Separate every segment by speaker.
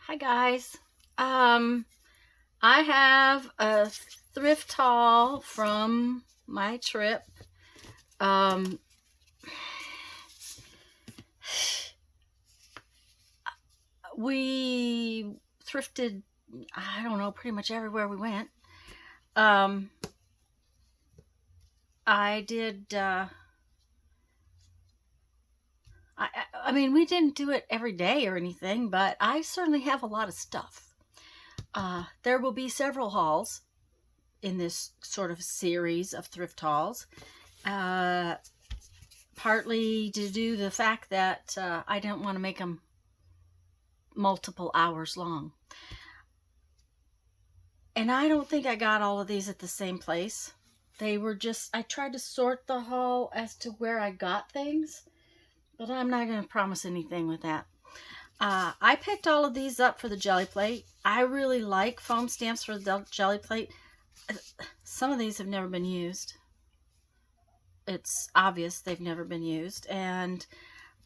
Speaker 1: Hi guys. I have a thrift haul from my trip. Um, we thrifted, I don't know, pretty much everywhere we went. Um, I did, I mean, we didn't do it every day or anything, but I certainly have a lot of stuff. There will be several hauls in this sort of series of thrift hauls. Partly to do the fact that I didn't want to make them multiple hours long. And I don't think I got all of these at the same place. They were just, I tried to sort the haul as to where I got things, but I'm not going to promise anything with that. I picked all of these up for the jelly plate. I really like foam stamps for the jelly plate. Some of these have never been used. It's obvious they've never been used. And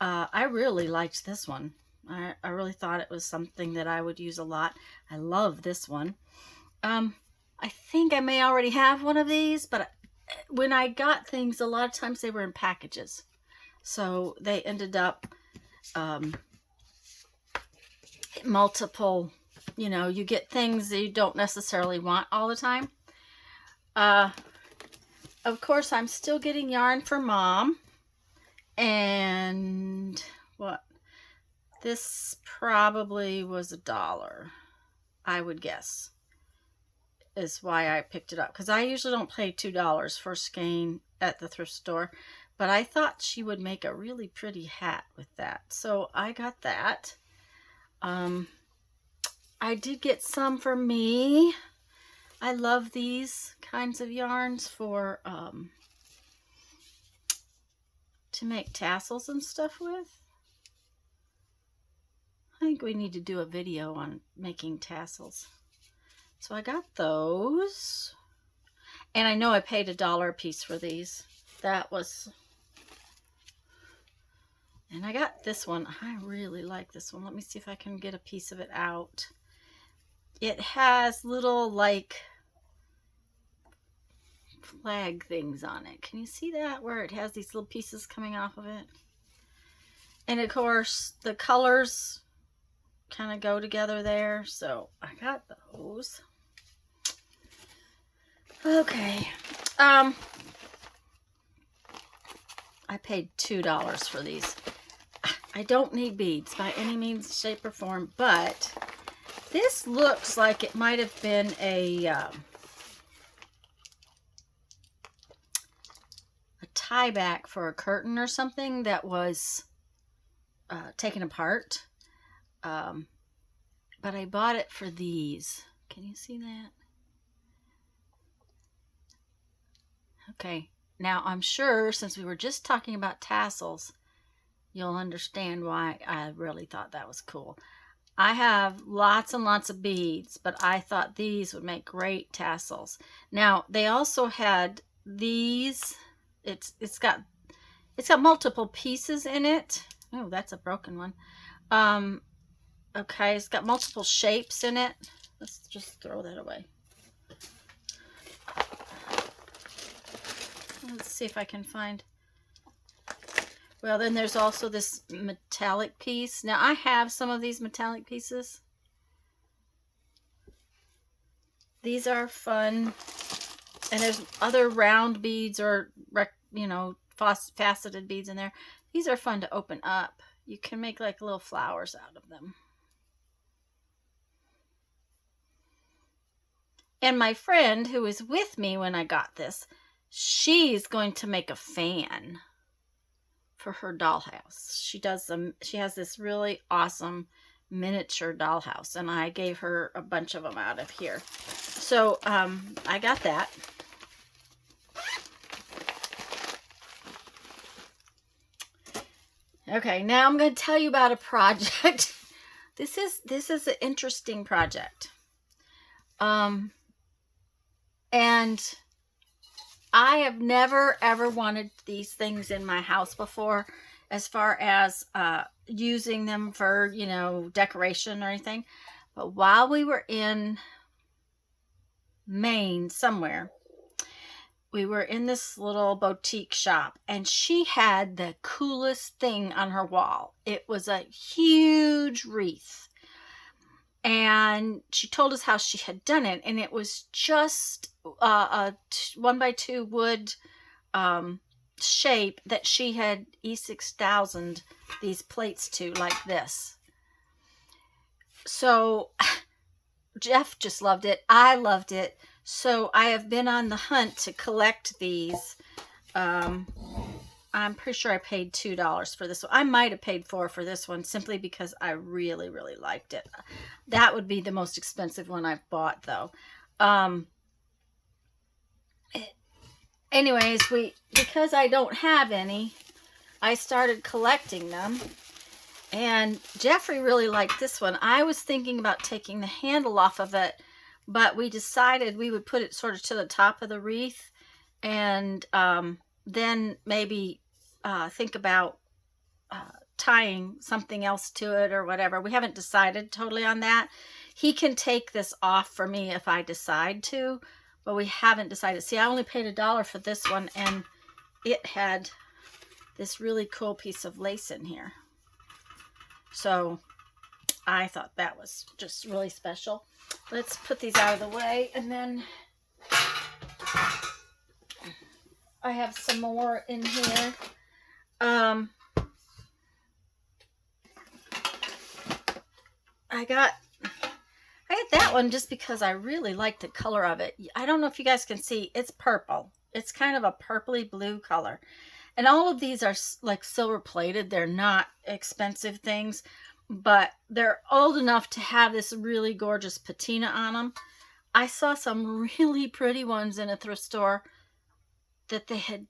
Speaker 1: I really liked this one. I really thought it was something that I would use a lot. I love this one. I think I may already have one of these, but when I got things, a lot of times they were in packages. So they ended up multiple, you get things that you don't necessarily want all the time. Of course, I'm still getting yarn for Mom. And what? This probably was $1, I would guess, is why I picked it up. Because I usually don't pay $2 for skein at the thrift store. But I thought she would make a really pretty hat with that. So I got that. I did get some for me. I love these kinds of yarns for to make tassels and stuff with. I think we need to do a video on making tassels. So I got those. And I know I paid $1 a piece for these. That was... And I got this one. I really like this one. Let me see if I can get a piece of it out. It has little, like, flag things on it. Can you see that? Where it has these little pieces coming off of it. And of course, the colors kind of go together there. So I got those. Okay. I paid $2 for these. I don't need beads by any means, shape, or form, but this looks like it might have been a tie back for a curtain or something that was taken apart. But I bought it for these. Can you see that? Okay. Now, I'm sure since we were just talking about tassels, you'll understand why I really thought that was cool. I have lots and lots of beads, but I thought these would make great tassels. Now, they also had these. It's got multiple pieces in it. Oh, that's a broken one. Okay, it's got multiple shapes in it. Let's just throw that away. Let's see if I can find... Well, then there's also this metallic piece. Now, I have some of these metallic pieces. These are fun. And there's other round beads or, faceted beads in there. These are fun to open up. You can make like little flowers out of them. And my friend who was with me when I got this, she's going to make a fan for her dollhouse. She has this really awesome miniature dollhouse, and I gave her a bunch of them out of here. So I got that. Okay, now I'm going to tell you about a project. This is an interesting project. And I have never ever wanted these things in my house before, as far as using them for, decoration or anything. But while we were in Maine somewhere, we were in this little boutique shop, and she had the coolest thing on her wall. It was a huge wreath, and she told us how she had done it, and it was just a 1x2 wood shape that she had E6000 these plates to, like this. So Jeff just loved it. I loved it. So I have been on the hunt to collect these. I'm pretty sure I paid $2 for this one. I might have paid $4 for this one simply because I really, really liked it. That would be the most expensive one I've bought, though. Anyways, because I don't have any, I started collecting them. And Jeffrey really liked this one. I was thinking about taking the handle off of it, but we decided we would put it sort of to the top of the wreath, and then maybe think about tying something else to it or whatever. We haven't decided totally on that. He can take this off for me if I decide to, but we haven't decided. See, I only paid $1 for this one, and it had this really cool piece of lace in here. So I thought that was just really special. Let's put these out of the way, and then I have some more in here. I got that one just because I really like the color of it. I don't know if you guys can see, it's purple. It's kind of a purpley blue color. And all of these are like silver plated. They're not expensive things, but they're old enough to have this really gorgeous patina on them. I saw some really pretty ones in a thrift store that they had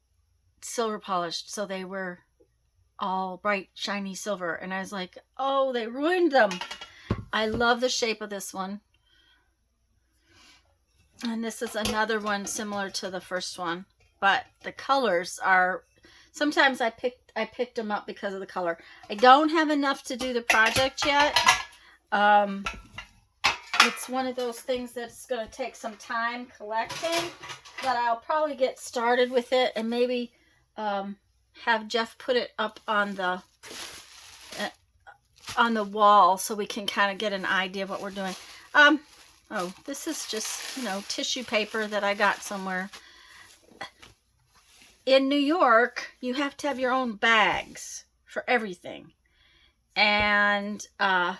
Speaker 1: silver polished, so they were all bright, shiny silver. And I was like, oh, they ruined them. I love the shape of this one. And this is another one similar to the first one, but the colors are... Sometimes I picked them up because of the color. I don't have enough to do the project yet. It's one of those things that's going to take some time collecting, but I'll probably get started with it and maybe have Jeff put it up on the wall so we can kind of get an idea of what we're doing. Oh, this is just, tissue paper that I got somewhere. In New York, you have to have your own bags for everything. And I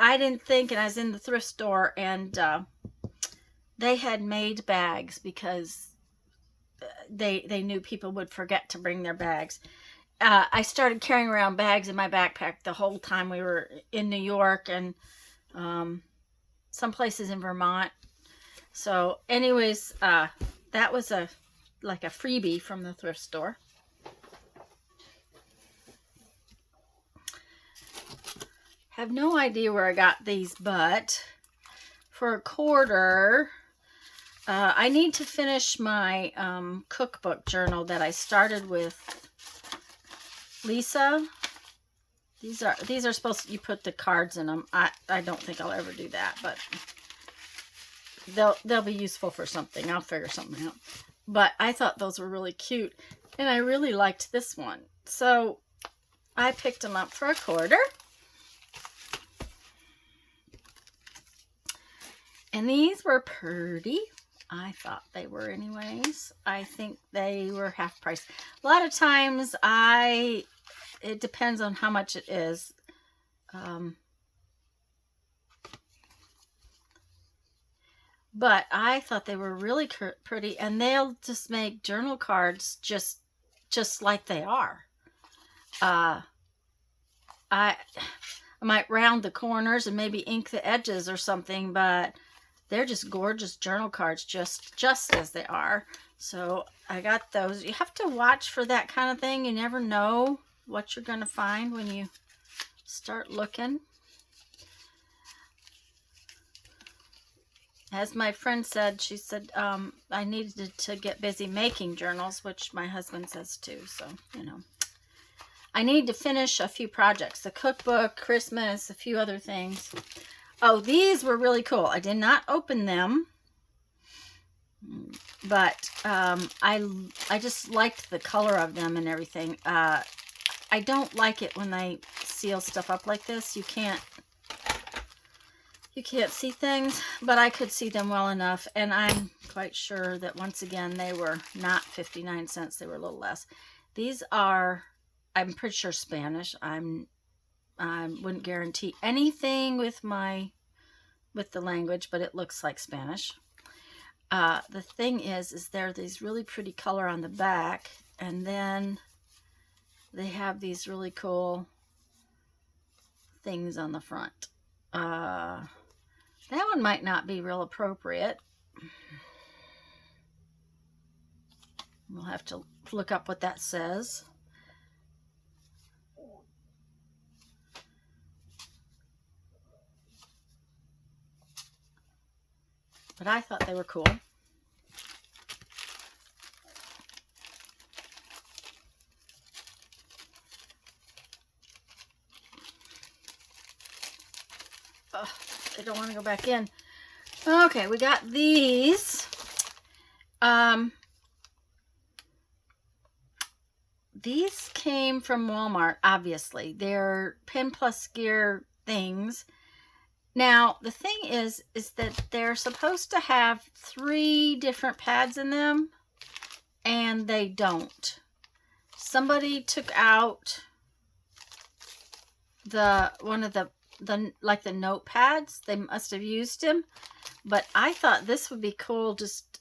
Speaker 1: didn't think, and I was in the thrift store, and they had made bags because they knew people would forget to bring their bags. I started carrying around bags in my backpack the whole time we were in New York and some places in Vermont. So anyways, that was like a freebie from the thrift store. Have no idea where I got these, but for $1, I need to finish my cookbook journal that I started with Lisa. These are supposed to, you put the cards in them. I don't think I'll ever do that, but they'll be useful for something. I'll figure something out. But I thought those were really cute, and I really liked this one. So I picked them up for $1. And these were pretty. I thought they were anyways. I think they were half price. A lot of times it depends on how much it is. But I thought they were really pretty, and they'll just make journal cards just like they are. I might round the corners and maybe ink the edges or something, but they're just gorgeous journal cards just as they are. So I got those. You have to watch for that kind of thing. You never know what you're going to find when you start looking. As my friend said, she said, I needed to get busy making journals, which my husband says too. So, I need to finish a few projects. The cookbook, Christmas, a few other things. Oh, these were really cool. I did not open them, but I just liked the color of them and everything. I don't like it when they seal stuff up like this. You can't see things, but I could see them well enough, and I'm quite sure that once again they were not 59 cents. They were a little less. These are, I'm pretty sure, Spanish. I wouldn't guarantee anything with the language, but it looks like Spanish. The thing is there are these really pretty color on the back, and then they have these really cool things on the front. That one might not be real appropriate. We'll have to look up what that says. But I thought they were cool. Oh, I don't want to go back in. Okay, we got these. These came from Walmart, obviously. They're Pen Plus Gear things. Now, the thing is that they're supposed to have 3 different pads in them, and they don't. Somebody took out one of the like the notepads. They must have used them, but I thought this would be cool, just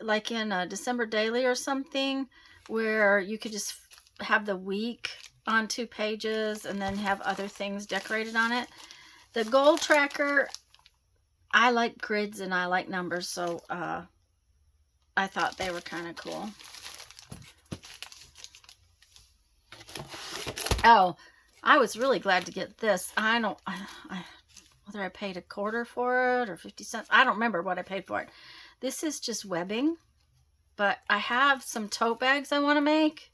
Speaker 1: like in a December Daily or something, where you could just have the week on 2 pages and then have other things decorated on it. The goal tracker, I like grids and I like numbers, so I thought they were kind of cool. Oh, I was really glad to get this. Whether I paid a quarter for it or 50 cents. I don't remember what I paid for it. This is just webbing, but I have some tote bags I want to make,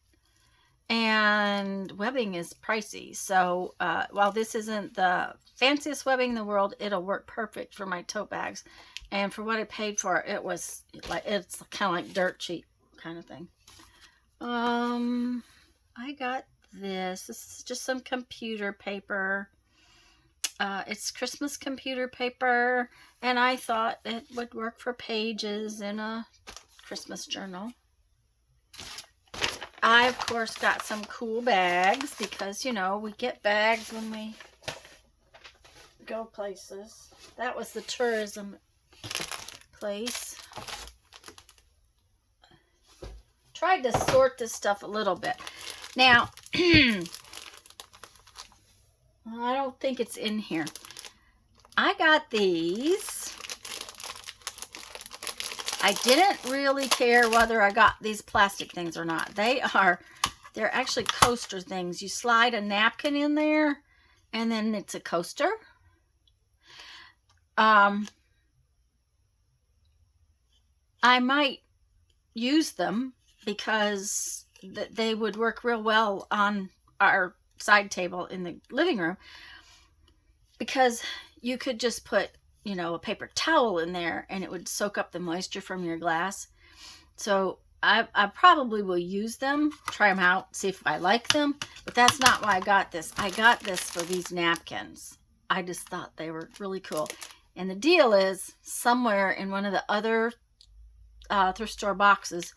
Speaker 1: and webbing is pricey. So while this isn't the fanciest webbing in the world, it'll work perfect for my tote bags. And for what I paid for it, it's kind of like dirt cheap kind of thing. I got this. This is just some computer paper. It's Christmas computer paper, and I thought it would work for pages in a Christmas journal. I, of course, got some cool bags because, you know, we get bags when we go places. That was the tourism place. Tried to sort this stuff a little bit. Now, I don't think it's in here. I got these. I didn't really care whether I got these plastic things or not. They're actually coaster things. You slide a napkin in there, and then it's a coaster. I might use them because they would work real well on our side table in the living room, because you could just put, you know, a paper towel in there and it would soak up the moisture from your glass. So I probably will use them, try them out, see if I like them, but that's not why I got this. I got this for these napkins. I just thought they were really cool. And the deal is, somewhere in one of the other thrift store boxes,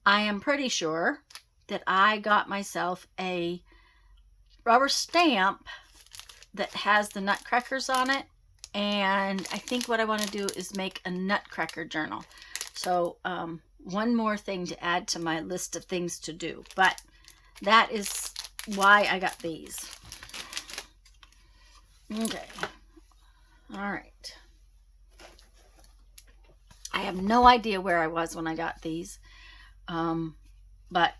Speaker 1: I am pretty sure that I got myself a rubber stamp that has the nutcrackers on it. And I think what I want to do is make a nutcracker journal. So one more thing to add to my list of things to do. But that is why I got these. Okay. All right. I have no idea where I was when I got these. But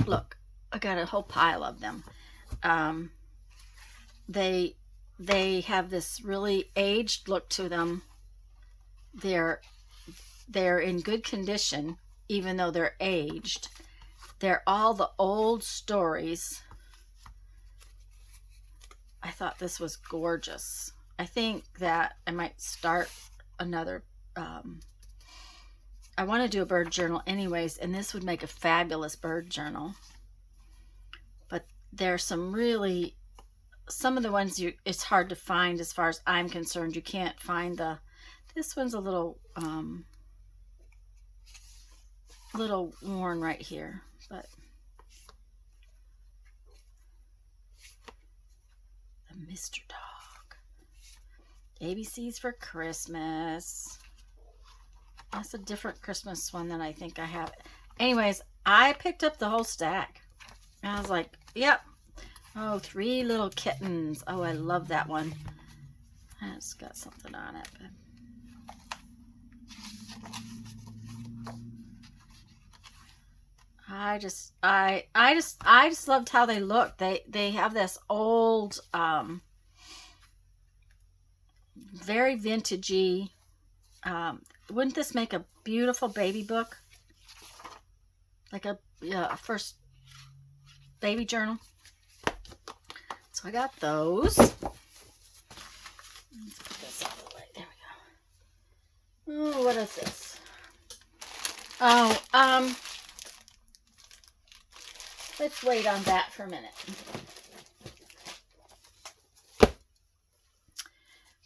Speaker 1: look, I got a whole pile of them. They have this really aged look to them. They're in good condition, even though they're aged. They're all the old stories. I thought this was gorgeous. I think that I might start another, I want to do a bird journal anyways, and this would make a fabulous bird journal. But there's some of the ones it's hard to find as far as I'm concerned. You can't find this one's a little worn right here, but the Mr. Dog. ABCs for Christmas. That's a different Christmas one than I think I have. Anyways, I picked up the whole stack. And I was like, yep. Oh, 3 little kittens. Oh, I love that one. It's got something on it. But I just loved how they look. They have this old, very vintagey. Wouldn't this make a beautiful baby book? Like a first baby journal. So I got those. Let's put this out of the way. There we go. Oh, what is this? Oh, let's wait on that for a minute.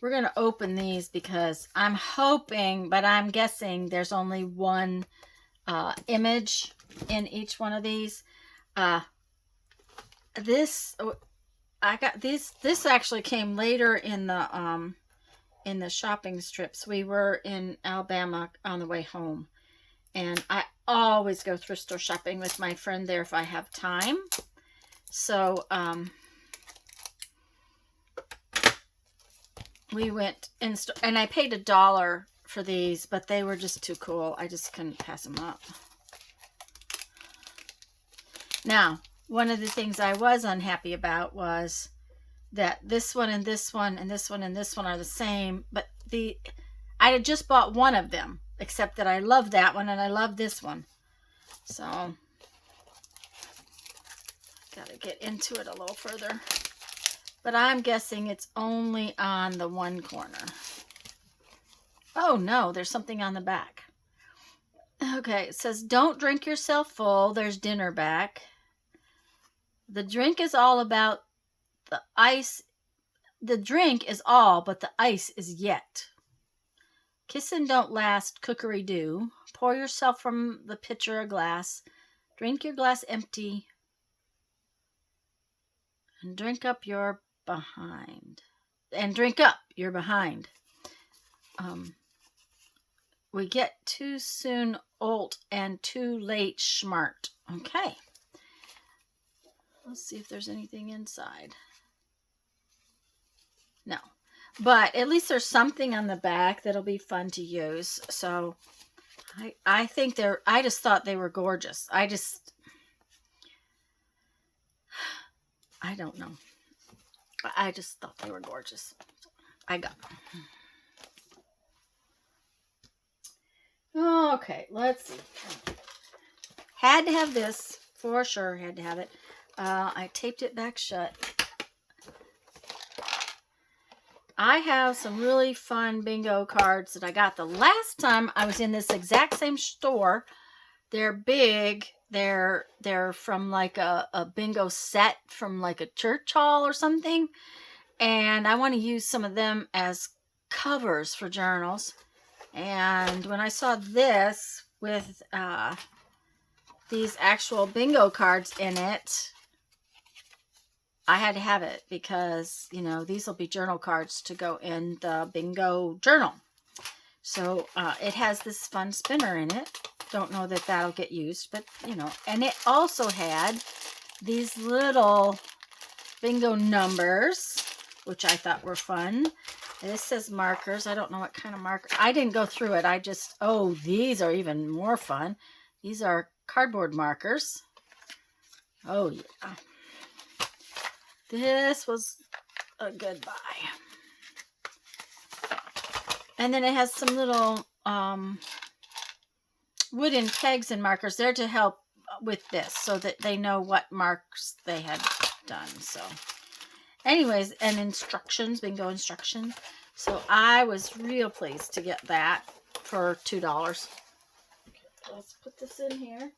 Speaker 1: We're going to open these because I'm hoping, but I'm guessing there's only one image in each one of these. This actually came later in the shopping strips. We were in Alabama on the way home, and I always go thrift store shopping with my friend there if I have time. So we went in store, and I paid $1 for these, but they were just too cool. I just couldn't pass them up. Now, one of the things I was unhappy about was that this one and this one and this one and this one are the same, but I had just bought one of them, except that I love that one and I love this one. So, gotta get into it a little further. But I'm guessing it's only on the one corner. Oh no, there's something on the back. Okay, it says, don't drink yourself full. There's dinner back. The drink is all about the ice. The drink is all, but the ice is yet. Kissin' don't last, cookery do. Pour yourself from the pitcher a glass. Drink your glass empty. And drink up your behind. And drink up your behind. We get too soon old and too late smart. Okay. Let's see if there's anything inside. No. But at least there's something on the back that'll be fun to use. So I think I just thought they were gorgeous. I don't know. I just thought they were gorgeous. I got them. Okay, let's see. Had to have this. For sure, had to have it. I taped it back shut. I have some really fun bingo cards that I got the last time I was in this exact same store. They're big. They're from like a bingo set from like a church hall or something. And I want to use some of them as covers for journals. And when I saw this with these actual bingo cards in it, I had to have it because, you know, these will be journal cards to go in the bingo journal. So it has this fun spinner in it. Don't know that that'll get used, but, you know. And it also had these little bingo numbers, which I thought were fun. This says markers. I don't know what kind of marker. I didn't go through it. I just, oh, these are even more fun. These are cardboard markers. Oh, yeah. This was a good buy. And then it has some little wooden pegs and markers there to help with this so that they know what marks they had done. So, anyways, and instructions, bingo instructions. So I was real pleased to get that for $2. Okay, let's put this in here.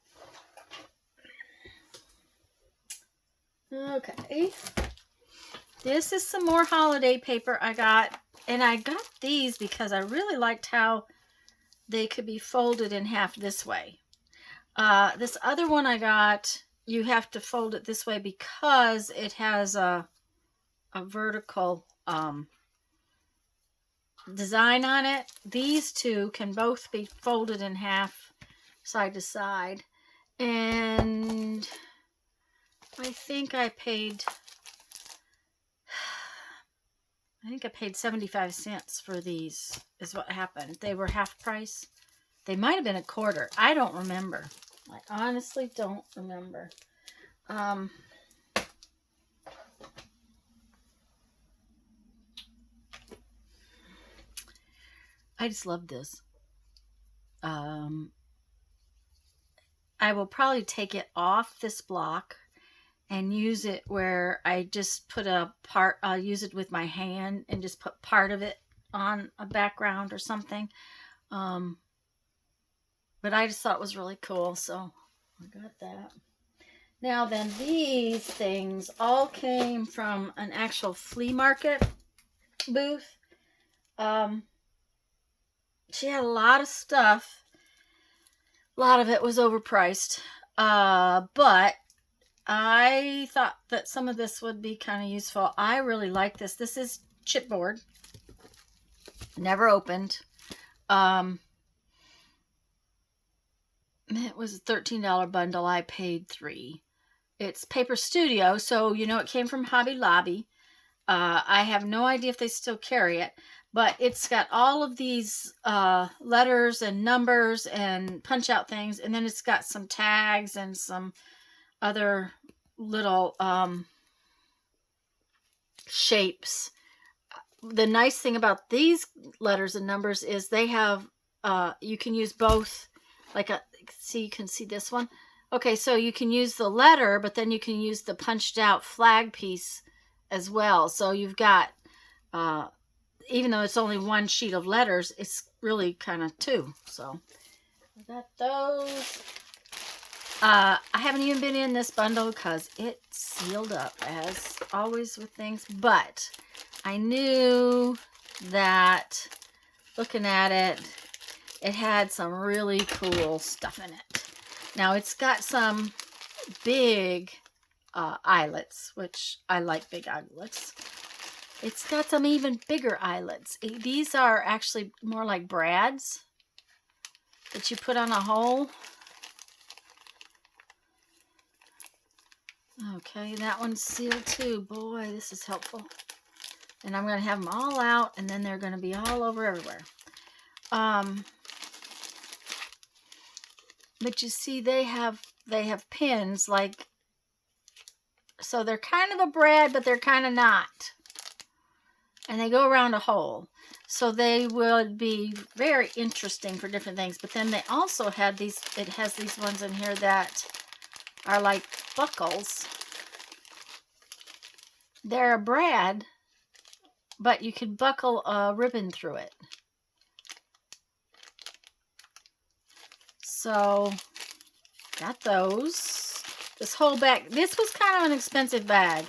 Speaker 1: Okay. This is some more holiday paper I got. And I got these because I really liked how they could be folded in half this way. This other one I got, you have to fold it this way because it has a vertical design on it. These two can both be folded in half side to side. And I think I paid 75 cents for these is what happened. They were half price. They might have been a quarter. I don't remember. I honestly don't remember. I just love this. I will probably take it off this block and use it where I just put a part, I'll use it with my hand and just put part of it on a background or something. But I just thought it was really cool, so I got that. Now then, these things all came from an actual flea market booth. She had a lot of stuff. A lot of it was overpriced. But I thought that some of this would be kind of useful. I really like this. This is chipboard. Never opened. It was a $13 bundle. I paid $3. It's Paper Studio, so you know it came from Hobby Lobby. I have no idea if they still carry it, but it's got all of these letters and numbers and punch out things, and then it's got some tags and some other little shapes. The nice thing about these letters and numbers is they have you can use both. See, you can see this one. Okay, so you can use the letter, but then you can use the punched out flag piece as well. So you've got, even though it's only one sheet of letters, it's really kind of two. So I got those. I haven't even been in this bundle because it's sealed up, as always with things. But I knew that looking at it, it had some really cool stuff in it. Now, it's got some big eyelets, which I like big eyelets. It's got some even bigger eyelets. These are actually more like brads that you put on a hole. Okay, that one's sealed too. Boy, this is helpful. And I'm going to have them all out, and then they're going to be all over everywhere. But you see, they have pins, like, so they're kind of a brad, but they're kind of not. And they go around a hole. So they would be very interesting for different things. But then they also had these, it has these ones in here that are like buckles. They're a brad, but you could buckle a ribbon through it. So, got those. This whole bag. This was kind of an expensive bag.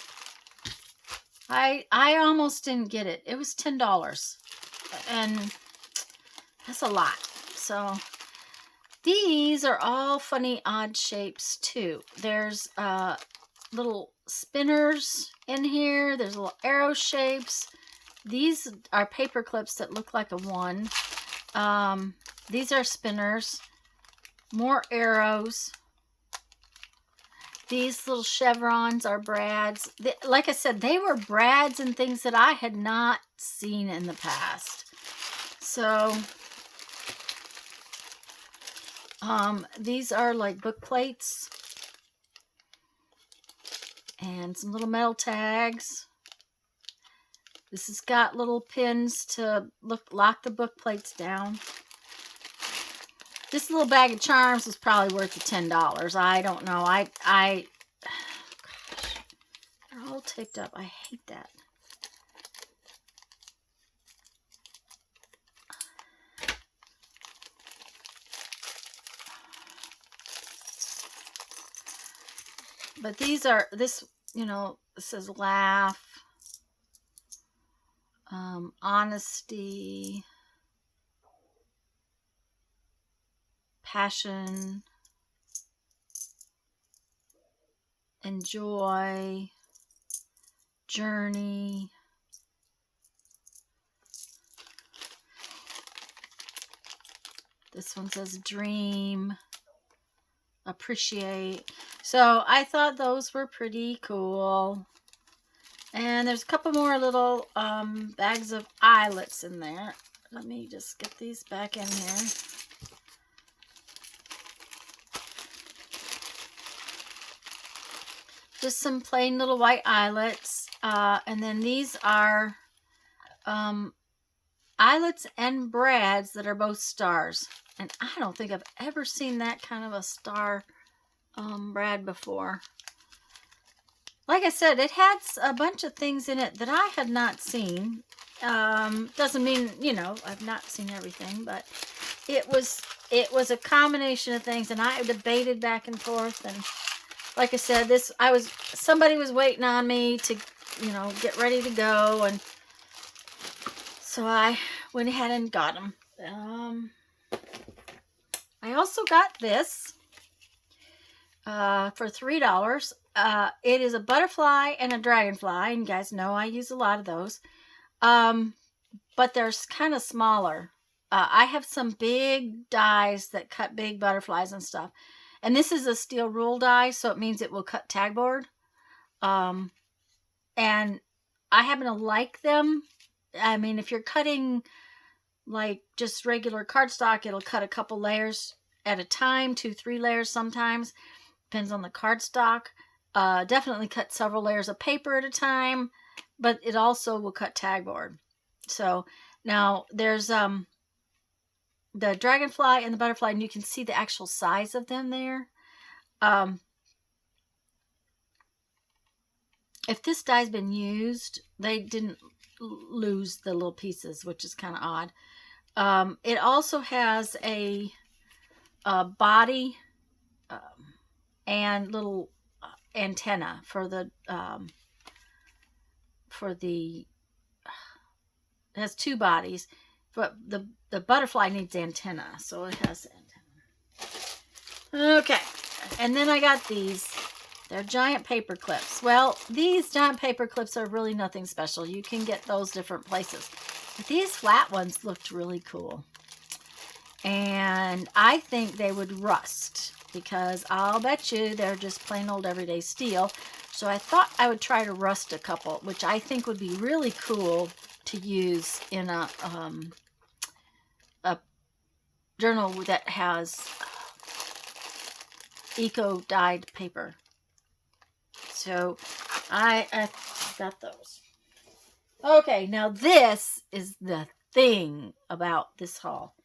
Speaker 1: I almost didn't get it. It was $10. And that's a lot. So, these are all funny, odd shapes, too. There's little spinners in here. There's little arrow shapes. These are paper clips that look like a one. These are spinners. More arrows. These little chevrons are brads. Like I said, they were brads and things that I had not seen in the past. So, these are like book plates. And some little metal tags. This has got little pins to lock the book plates down. This little bag of charms was probably worth the $10. I don't know. Gosh, They're all taped up. I hate that. But these are, this, you know, it says laugh, honesty, passion, enjoy, journey. This one says dream, appreciate. So I thought those were pretty cool. And there's a couple more little bags of eyelets in there. Let me just get these back in here. Just some plain little white eyelets. And then these are eyelets and brads that are both stars. And I don't think I've ever seen that kind of a star brad before. Like I said, it had a bunch of things in it that I had not seen. Doesn't mean, you know, I've not seen everything, but it was a combination of things, and I debated back and forth. And like I said, somebody was waiting on me to, you know, get ready to go, and so I went ahead and got them. I also got this for $3. It is a butterfly and a dragonfly, and you guys know I use a lot of those. But they're kind of smaller. I have some big dies that cut big butterflies and stuff. And this is a steel rule die, so it means it will cut tagboard. And I happen to like them. I mean, if you're cutting like just regular cardstock, it'll cut a couple layers at a time, 2-3 layers sometimes. Depends on the cardstock. Definitely cut several layers of paper at a time, but it also will cut tagboard. So now there's the dragonfly and the butterfly, and you can see the actual size of them there. If this die's been used, they didn't lose the little pieces, which is kind of odd. It also has a body and little antenna for the it has two bodies, but the butterfly needs antenna, so it has antenna. Okay, and then I got these. They're giant paper clips. Well, these giant paper clips are really nothing special. You can get those different places. But these flat ones looked really cool. And I think they would rust, because I'll bet you they're just plain old everyday steel. So I thought I would try to rust a couple, which I think would be really cool to use in a journal that has eco-dyed paper. So I got those. Okay, now this is the thing about this haul.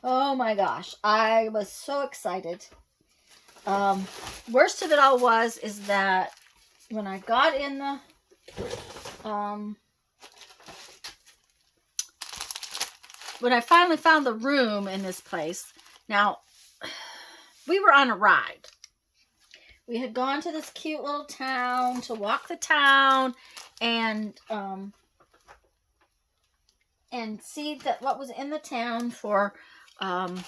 Speaker 1: Oh my gosh, I was so excited. Worst of it all is that when I got in the when I finally found the room in this place. Now, we were on a ride. We had gone to this cute little town to walk the town and see that what was in the town for, you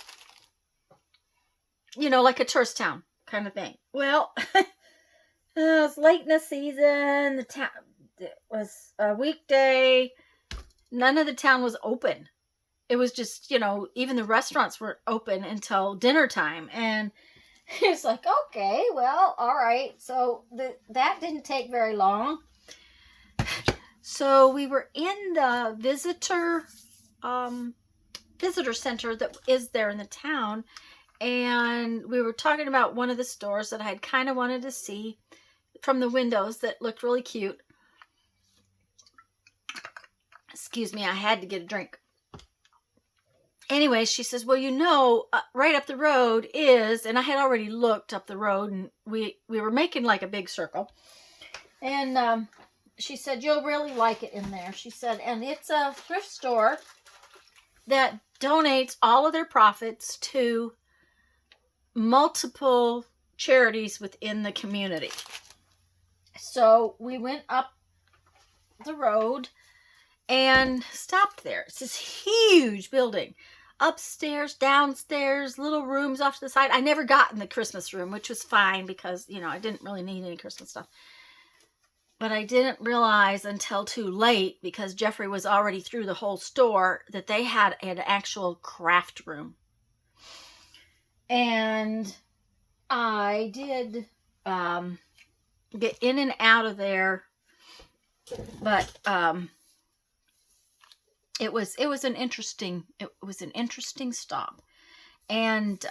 Speaker 1: know, like a tourist town kind of thing. Well, it was late in the season. The town, it was a weekday. None of the town was open. It was just, you know, even the restaurants weren't open until dinner time. And it's like, okay, well, all right. So that didn't take very long. So we were in the visitor center that is there in the town. And we were talking about one of the stores that I had kind of wanted to see from the windows that looked really cute. Excuse me, I had to get a drink. Anyway, she says, well, you know, right up the road is, and I had already looked up the road, and we were making like a big circle. And she said, you'll really like it in there. She said, and it's a thrift store that donates all of their profits to multiple charities within the community. So we went up the road and stopped there. It's this huge building. Upstairs, downstairs, little rooms off to the side. I never got in the Christmas room, which was fine because, you know, I didn't really need any Christmas stuff. But I didn't realize until too late, because Jeffrey was already through the whole store, that they had an actual craft room. And I did get in and out of there, but it was an interesting stop. And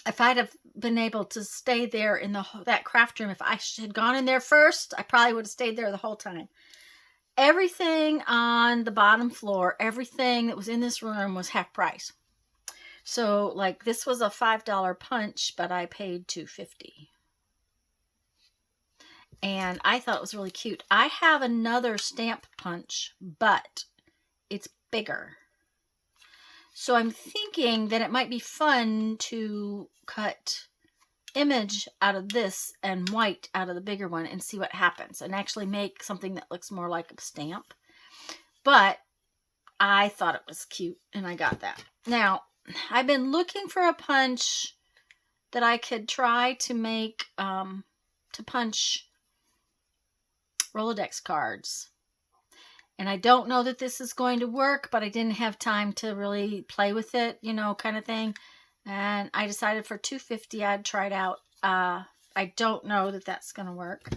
Speaker 1: if I'd have been able to stay there in that craft room, if I had gone in there first, I probably would have stayed there the whole time. Everything on the bottom floor, everything that was in this room was half price. So, like, this was a $5 punch, but I paid $2.50. And I thought it was really cute. I have another stamp punch, but it's bigger. So I'm thinking that it might be fun to cut image out of this and white out of the bigger one and see what happens, and actually make something that looks more like a stamp. But I thought it was cute, and I got that. Now, I've been looking for a punch that I could try to make to punch Rolodex cards. And I don't know that this is going to work, but I didn't have time to really play with it, you know, kind of thing. And I decided for $2.50 I'd try it out. I don't know that that's going to work.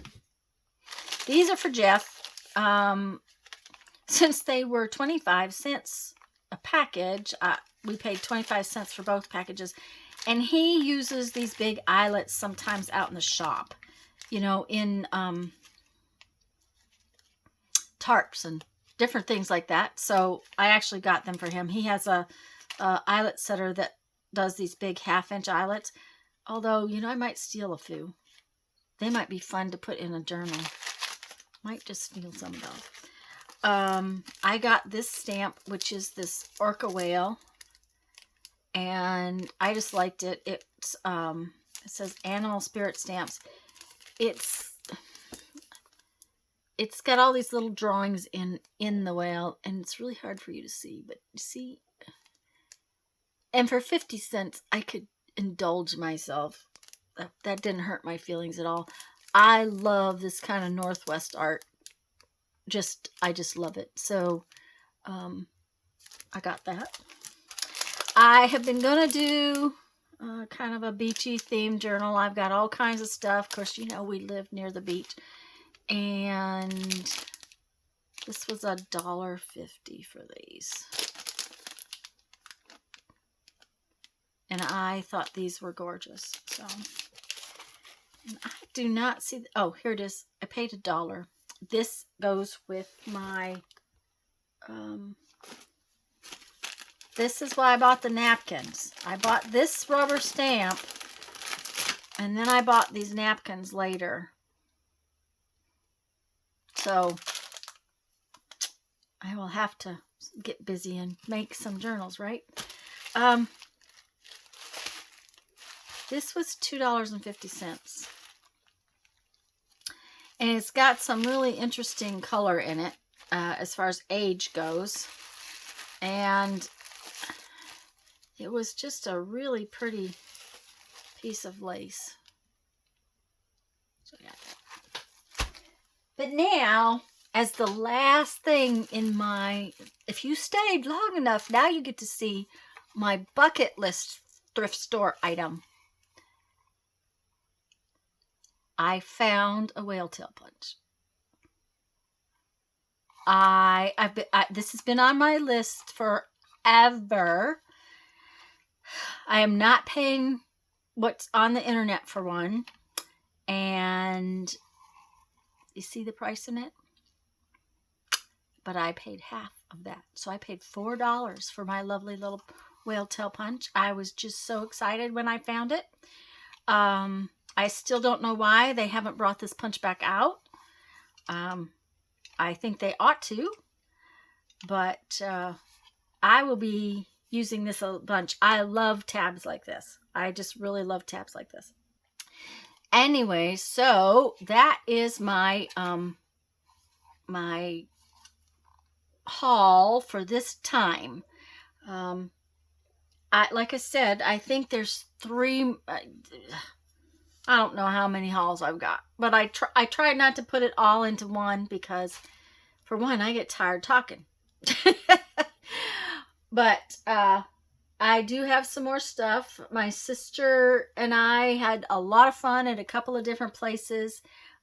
Speaker 1: These are for Jeff. Since they were 25 cents a package, we paid 25 cents for both packages. And he uses these big eyelets sometimes out in the shop, you know, in tarps and different things like that. So I actually got them for him. He has a eyelet setter that does these big 1/2-inch eyelets. Although, you know, I might steal a few. They might be fun to put in a journal. Might just steal some of those. I got this stamp, which is this orca whale. And I just liked it. It's it says Animal Spirit Stamps. It's got all these little drawings in the whale, and it's really hard for you to see, but you see. And for 50 cents, I could indulge myself. That didn't hurt my feelings at all. I love this kind of Northwest art. I just love it. So, I got that. I have been going to do kind of a beachy themed journal. I've got all kinds of stuff. Of course, you know, we live near the beach. And this was $1.50 for these. And I thought these were gorgeous. So, and I do not see. Oh, here it is. I paid $1. This goes with my. This is why I bought the napkins. I bought this rubber stamp, and then I bought these napkins later. So I will have to get busy and make some journals, right? This was $2.50. And it's got some really interesting color in it as far as age goes. And it was just a really pretty piece of lace. So I got that. But now, as the last thing in my, if you stayed long enough, now you get to see my bucket list thrift store item. I found a whale tail punch. This has been on my list forever. I am not paying what's on the internet for one. And you see the price in it? But I paid half of that. So I paid $4 for my lovely little whale tail punch. I was just so excited when I found it. I still don't know why they haven't brought this punch back out. I think they ought to, but I will be using this a bunch. I love tabs like this. I just really love tabs like this. Anyway, so that is my my haul for this time. Like I said, I think there's 3. I don't know how many hauls I've got, but I try not to put it all into one because, for one, I get tired talking. But I do have some more stuff. My sister and I had a lot of fun at a couple of different places.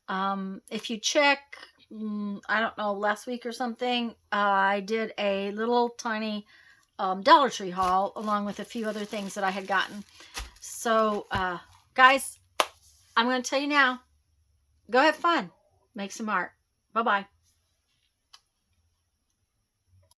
Speaker 1: If you check, I don't know, last week or something, I did a little tiny Dollar Tree haul along with a few other things that I had gotten. So, guys, I'm going to tell you now, go have fun. Make some art. Bye-bye.